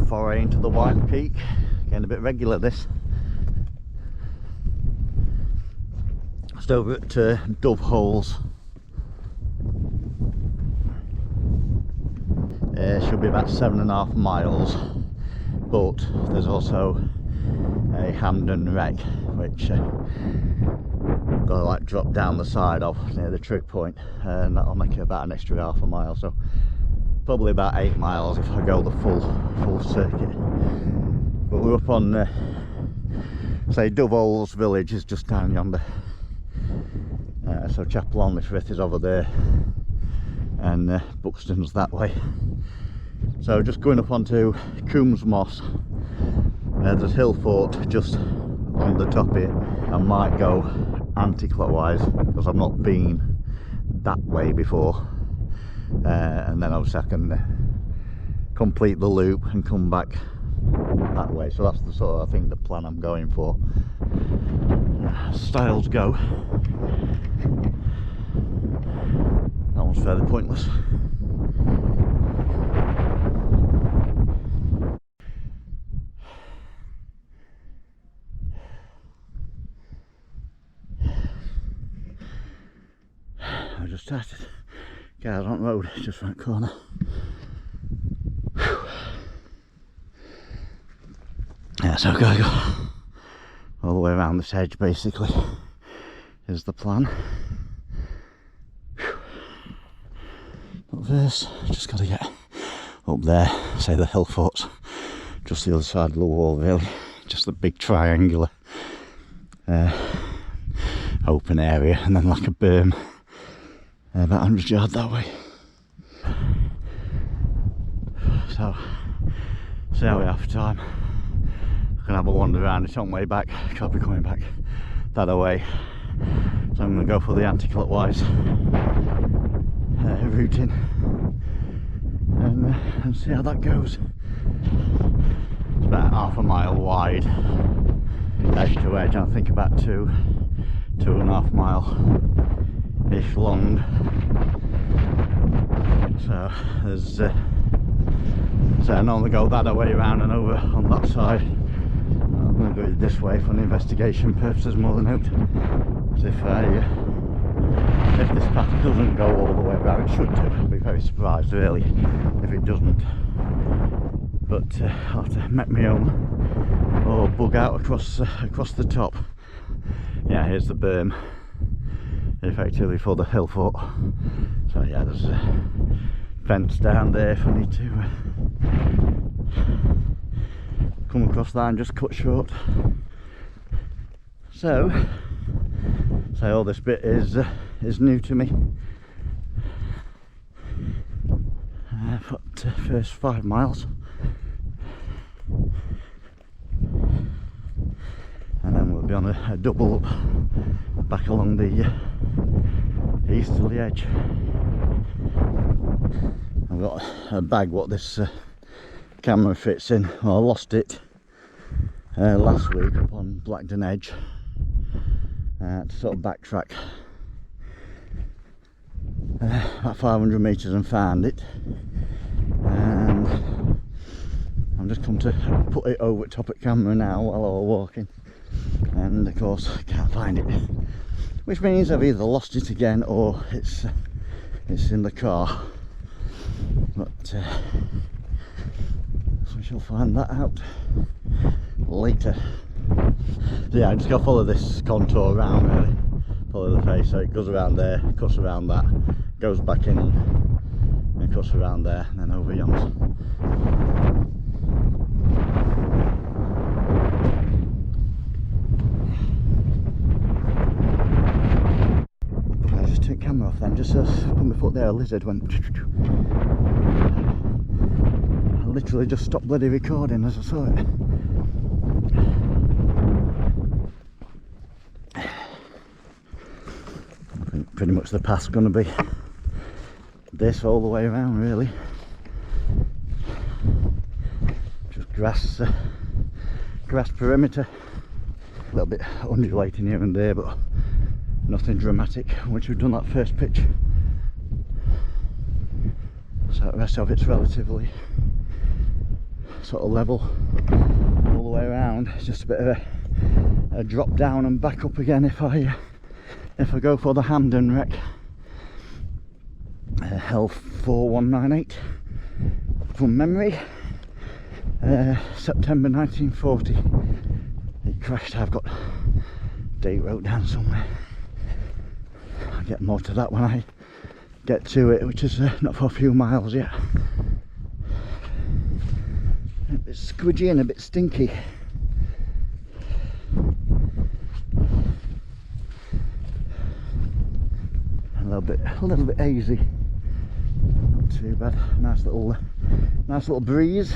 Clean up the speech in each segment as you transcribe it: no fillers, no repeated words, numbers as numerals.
foray into the White Peak. Getting a bit regular this. Just over at Dove Holes. Should be about 7.5 miles, but there's also a Hampden wreck which got to like drop down the side of near the trig point, and that'll make it about an extra half a mile, so probably about 8 miles if I go the full circuit. But we're up on say Dove Holes village is just down yonder, so Chapel on the Frith is over there, and Buxton's that way. So just going up onto Coombs Moss, there's Hill Fort just on the top here. I might go anti-clockwise because I've not been that way before, and then obviously I can complete the loop and come back that way. So that's the sort of, I think, the plan I'm going for. Styles go. That one's fairly pointless. I just started. Cars on the road, just round the corner. Whew. Yeah, so I've got to go all the way around this edge basically, is the plan. Whew. But first, just got to get up there, say the Hill Fort's just the other side of the wall really, just the big triangular open area, and then like a berm about 100 yards that way. So, see how we have time. I can have a wander around it on the way back. Can't be coming back that way, so I'm going to go for the anti-clockwise routing and see how that goes. It's about half a mile wide, edge to edge, and I think about 2.5 mile ish long. So there's so I normally go that way around and over on that side. I'm going to do it this way for an investigation purposes more than out. Because if this path doesn't go all the way around, it should do. I'll be very surprised really if it doesn't. But I'll have to make my own or bug out across the top. Yeah, here's the berm effectively for the Hill Fort. So yeah, there's a fence down there if I need to come across that and just cut short. So all this bit is new to me. For the first 5 miles, and then we'll be on a double up back along the easterly edge. I've got a bag what this camera fits in. Well, I lost it last week up on Blackden Edge to sort of backtrack about 500 metres and found it, and I'm just come to put it over top of camera now while I was walking, and of course I can't find it, which means I've either lost it again or it's in the car. But so we shall find that out later. So yeah, I just got to follow this contour around really, follow the face, so it goes around there, cuts around that, goes back in and cuts around there, and then over yonder. I just took camera off then, just as I put my foot there, a lizard went. I literally just stopped bloody recording as I saw it. I think pretty much the path's going to be this all the way around really. Just grass perimeter, a little bit undulating here and there, but nothing dramatic once we've done that first pitch. So the rest of it's relatively sort of level all the way around. It's just a bit of a drop down and back up again if I go for the Hampden wreck. L4198 from memory, September 1940 it crashed. I've got date wrote down somewhere. I'll get more to that when I get to it, which is not for a few miles yet. A bit squidgy and a bit stinky. A little bit hazy. Not too bad. Nice little breeze.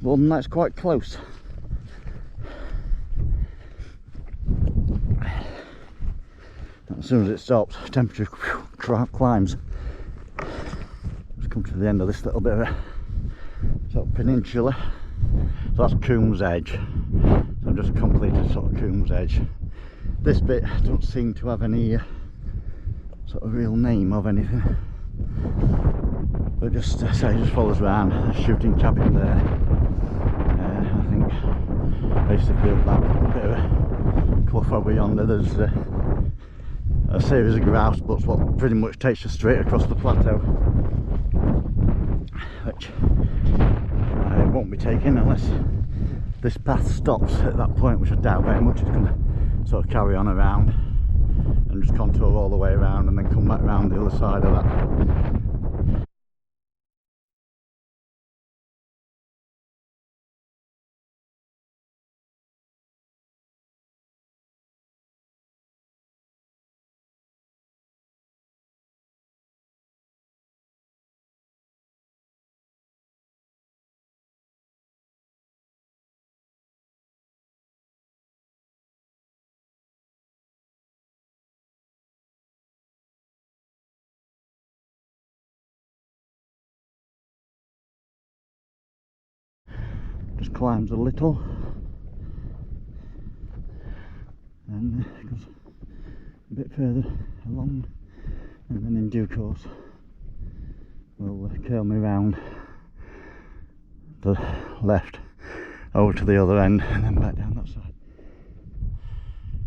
More than that's quite close. As soon as it stops, temperature climbs. Let's come to the end of this little bit of a sort of peninsula. So that's Coombs Edge. So I've just completed sort of Coombs Edge. This bit doesn't seem to have any sort of real name of anything, but just just follows around a shooting cabin there. I think basically up that bit of a cliff over yonder there's a series of grouse boats what pretty much takes you straight across the plateau, which I won't be taking unless this path stops at that point, which I doubt very much. It's going to sort of carry on around and just contour all the way around and then come back around the other side of that. Just climbs a little and goes a bit further along, and then in due course we'll curl me round the left over to the other end and then back down that side.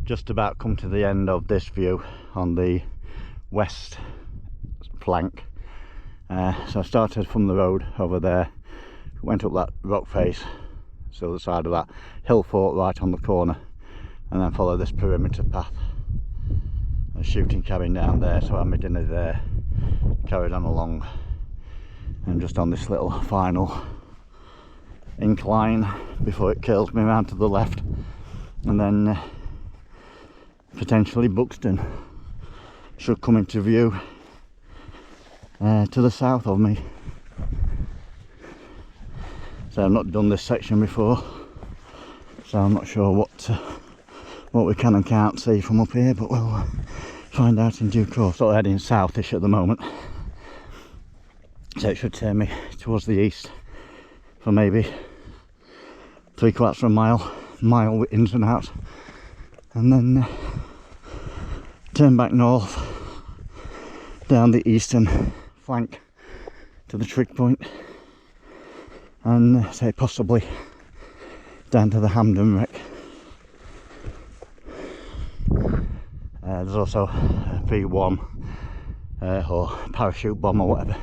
Just about come to the end of this view on the west flank. So I started from the road over there, went up that rock face, so the side of that hill fort right on the corner, and then follow this perimeter path. A shooting cabin down there, so I had my dinner there, carried on along, and just on this little final incline before it curls me around to the left, and then potentially Buxton should come into view to the south of me. So I've not done this section before, so I'm not sure what we can and can't see from up here, but we'll find out in due course. Sort of heading southish at the moment, so it should turn me towards the east for maybe 3/4 of a mile ins and outs, and then turn back north down the eastern flank to the trig point, and say possibly down to the Hampden wreck. There's also a P1 or parachute bomb or whatever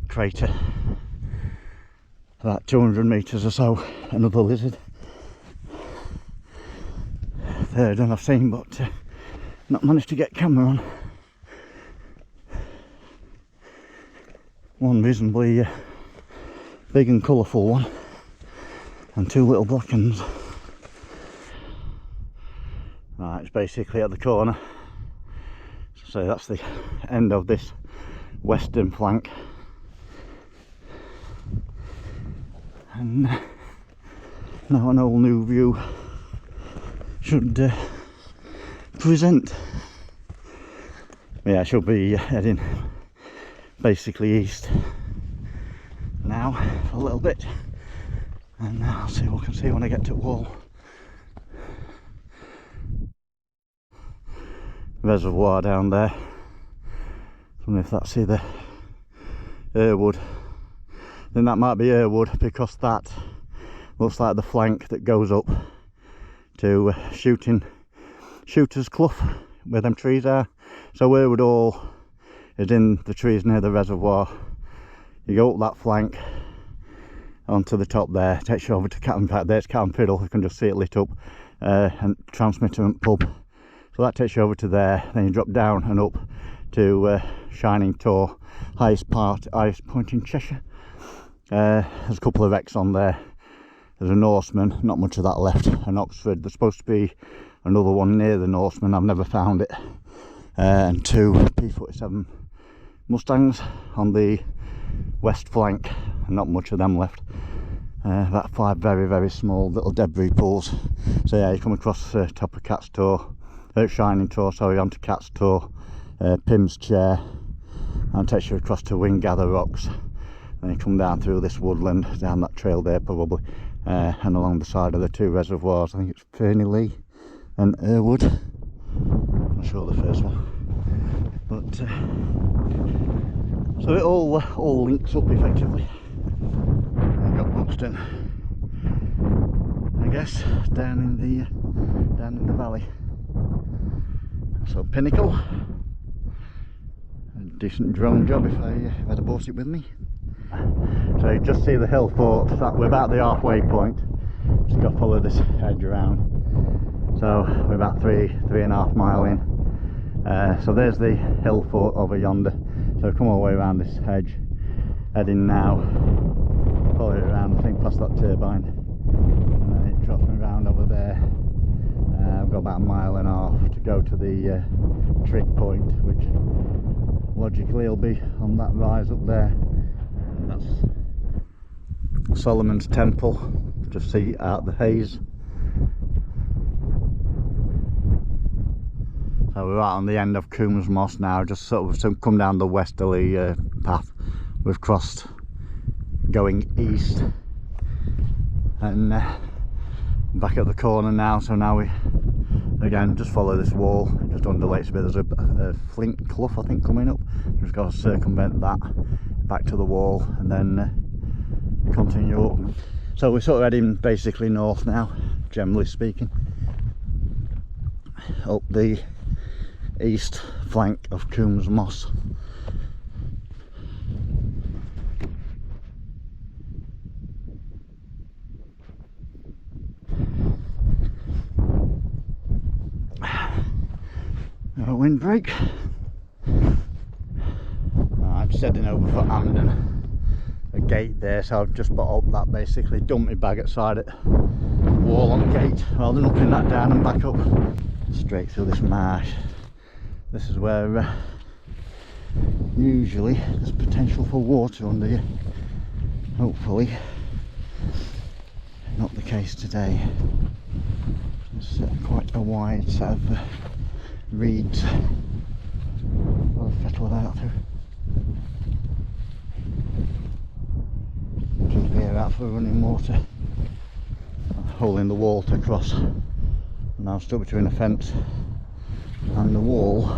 crater about 200 metres or so, another lizard. Third one I've seen, but not managed to get camera on. One reasonably big and colourful one, and two little black ones. Right, it's basically at the corner, so that's the end of this western flank, and now an all new view should present. Yeah, I should be heading basically east now for a little bit, and I'll see what I can see when I get to Wall. Reservoir down there. I don't know if that's either Irwood then that might be Earwood, because that looks like the flank that goes up to Shooter's Clough, where them trees are. So Earwood Hall is in the trees near the reservoir. You go up that flank onto the top there, takes you over to Cat, in fact there's Cat and Fiddle, you can just see it lit up, and Transmitter and Pub. So that takes you over to there, then you drop down and up to Shining Tor, highest point in Cheshire. There's a couple of wrecks on there. There's a Norseman, not much of that left, and Oxford. There's supposed to be another one near the Norseman, I've never found it. And 2 P47 Mustangs on the west flank, and not much of them left. About 5 very, very small little debris pools. So yeah, you come across the top of Cat's Tor, Shining Tor, sorry, onto Cat's Tor, Pym's Chair, and takes you across to Wingather Rocks. Then you come down through this woodland, down that trail there probably, and along the side of the 2 reservoirs. I think it's Ferny Lee and Earwood. I'm not sure the first one, but so it all links up effectively. I've got Buxton, I guess, down in the valley. So Pinnacle, a decent drone job if I had brought it with me. So you just see the hill fort, we're about the halfway point. Just got to follow this hedge around. So we're about 3.5 miles in. So there's the hill fort over yonder. So come all the way around this hedge, heading now, follow it around, I think past that turbine, and then it drops me around over there. I've got about 1.5 miles to go to the trig point, which logically will be on that rise up there. And that's Solomon's Temple, to see out the haze. So we're right on the end of Coombs Moss now, just sort of come down the westerly path. We've crossed going east, and back at the corner now. So now we again just follow this wall, it just undulates a bit. There's a flint clough I think coming up, just got to circumvent that back to the wall and then continue up. So we're sort of heading basically north now, generally speaking, up the east flank of Coombs Moss. A windbreak. I'm just heading over for Hampden, a gate there, so I've just put up that, basically dumped my bag outside it, wall on the gate, rather than upping that down and back up straight through this marsh. This is where usually there's potential for water under you. Hopefully not the case today. It's quite a wide set of reeds. I'll fettle that out through. Just veer out for running water. A hole in the wall to cross. And I'm stuck between a fence and the wall.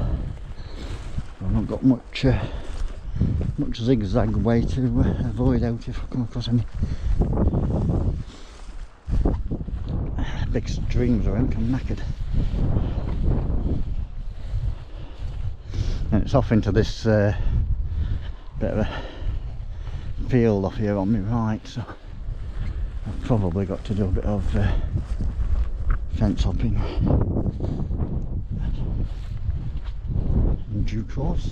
I've not got much zigzag way to avoid out if I come across any big streams or anything. I'm knackered. And it's off into this bit of a field off here on my right, so I've probably got to do a bit of fence hopping in due course.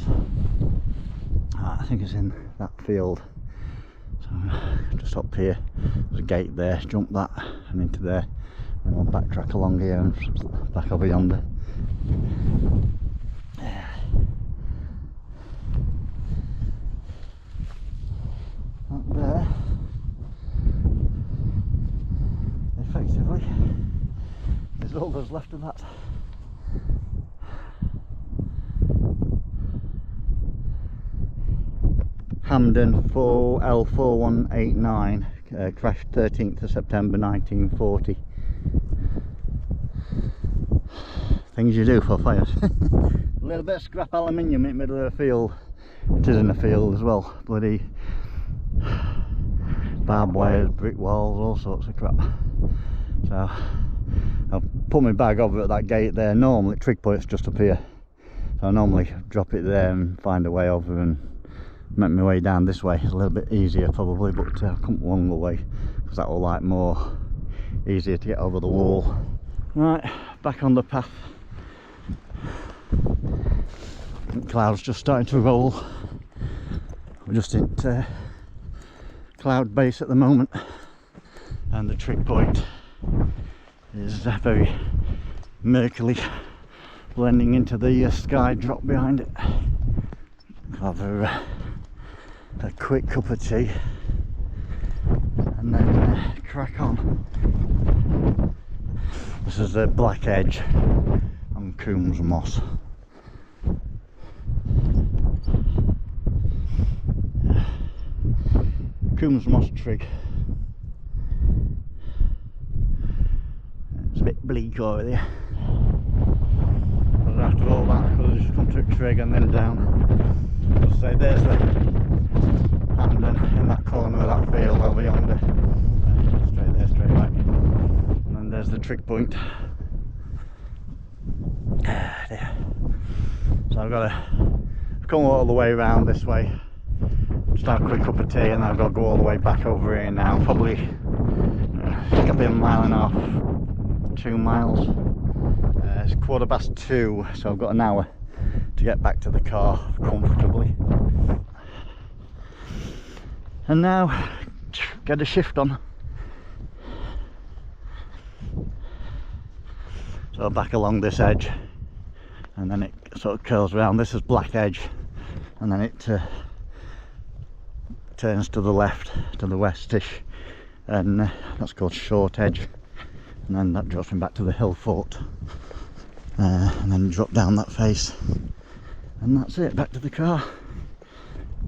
I think it's in that field, so just up here there's a gate there, jump that and into there, and I'll backtrack along here and back over yonder. Up there, effectively, there's all that's left of that. Hampden L4189, crashed 13th of September 1940. Things you do for fires. A little bit of scrap aluminium in the middle of a field. It is in a field as well. Bloody barbed wires, brick walls, all sorts of crap. So I'll put my bag over at that gate there. Normally trig point's just up here, so I normally drop it there and find a way over and make my way down this way. It's a little bit easier probably, but I've come along the way because that will like more easier to get over the wall. Right, back on the path. Clouds just starting to roll. We're just at cloud base at the moment, and the trig point is very murkily blending into the sky drop behind it. Have a quick cup of tea and then crack on. This is the Black Edge on Coombs Moss. Coombs Moss trig. It's a bit bleak over there. But after all that, I could have just come to a trig and then down. Just say there's the Hampden in that corner of that field over yonder. Straight there, straight back. And then there's the trig point. There. So I've come all the way around this way. Just have a quick cup of tea, and I've got to go all the way back over here now. Probably it's gonna be a mile and a half, 2 miles. It's 2:15, so I've got an hour to get back to the car comfortably. And now get a shift on. So back along this edge, and then it sort of curls around. This is Black Edge, and then it turns to the left, to the westish, and that's called Short Edge, and then that drops me back to the hill fort, and then drop down that face, and that's it, back to the car.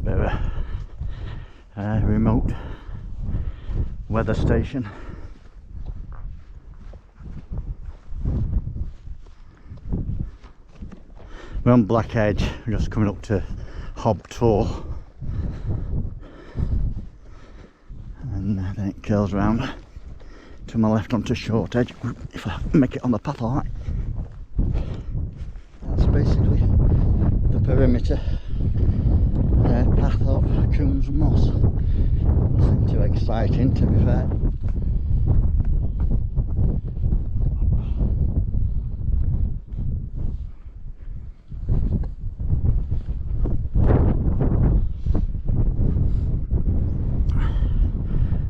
Bit of a remote weather station. We're on Black Edge, we're just coming up to Hob Tor, and then it curls round to my left onto Short Edge, if I make it on the path alright. That's basically the perimeter path of Coombs Moss. Nothing too exciting, to be fair.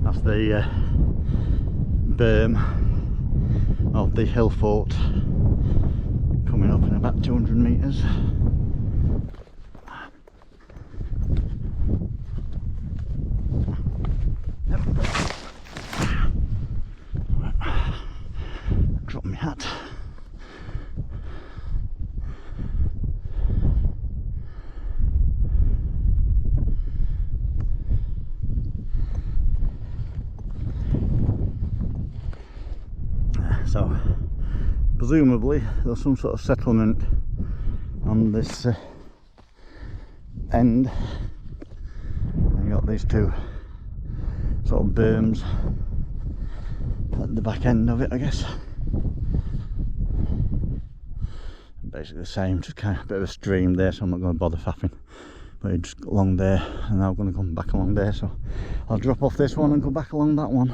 That's the berm of the hill fort, coming up in about 200 metres. Drop my hat. So presumably there's some sort of settlement on this end. And you got these two sort of berms at the back end of it, I guess. Basically the same, just kind of a bit of a stream there, so I'm not going to bother faffing. But it's just along there, and now I'm going to come back along there, so I'll drop off this one and go back along that one.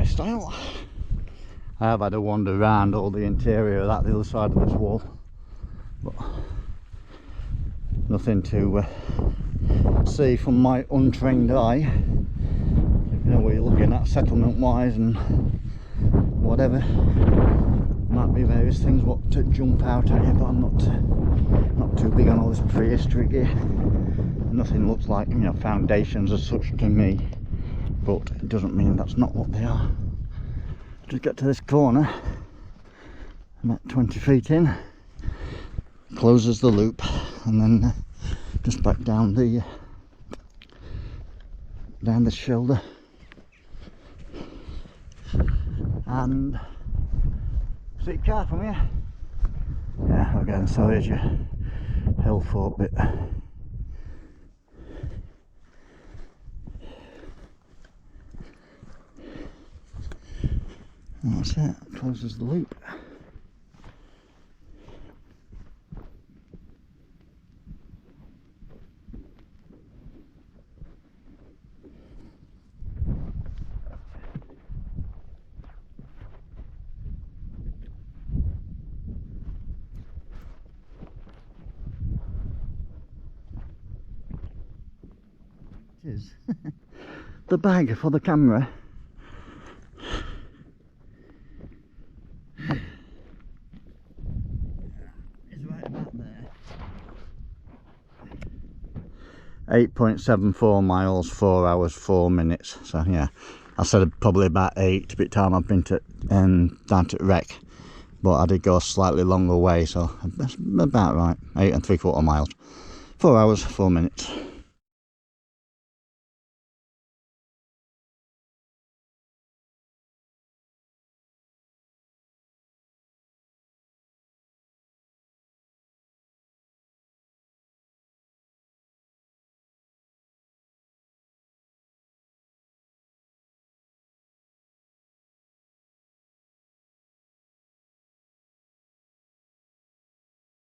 Style. I have had a wander around all the interior of that, the other side of this wall, but nothing to see from my untrained eye. If you know what you're looking at settlement wise and whatever, might be various things what to jump out at you, but I'm not too big on all this prehistory gear. Nothing looks like, you know, foundations as such to me, but it doesn't mean that's not what they are. Just get to this corner, about 20 feet in, closes the loop, and then just back down the down the shoulder, and see the car from here. Yeah, again, so here's your hill fort bit. And that's it, closes the loop. Is the bag for the camera. Is right about there. 8.74 miles, 4 hours 4 minutes. So yeah, I said probably about 8 by the time I've been to down to wreck, but I did go a slightly longer way, so that's about right. 8 3/4 miles, 4 hours 4 minutes.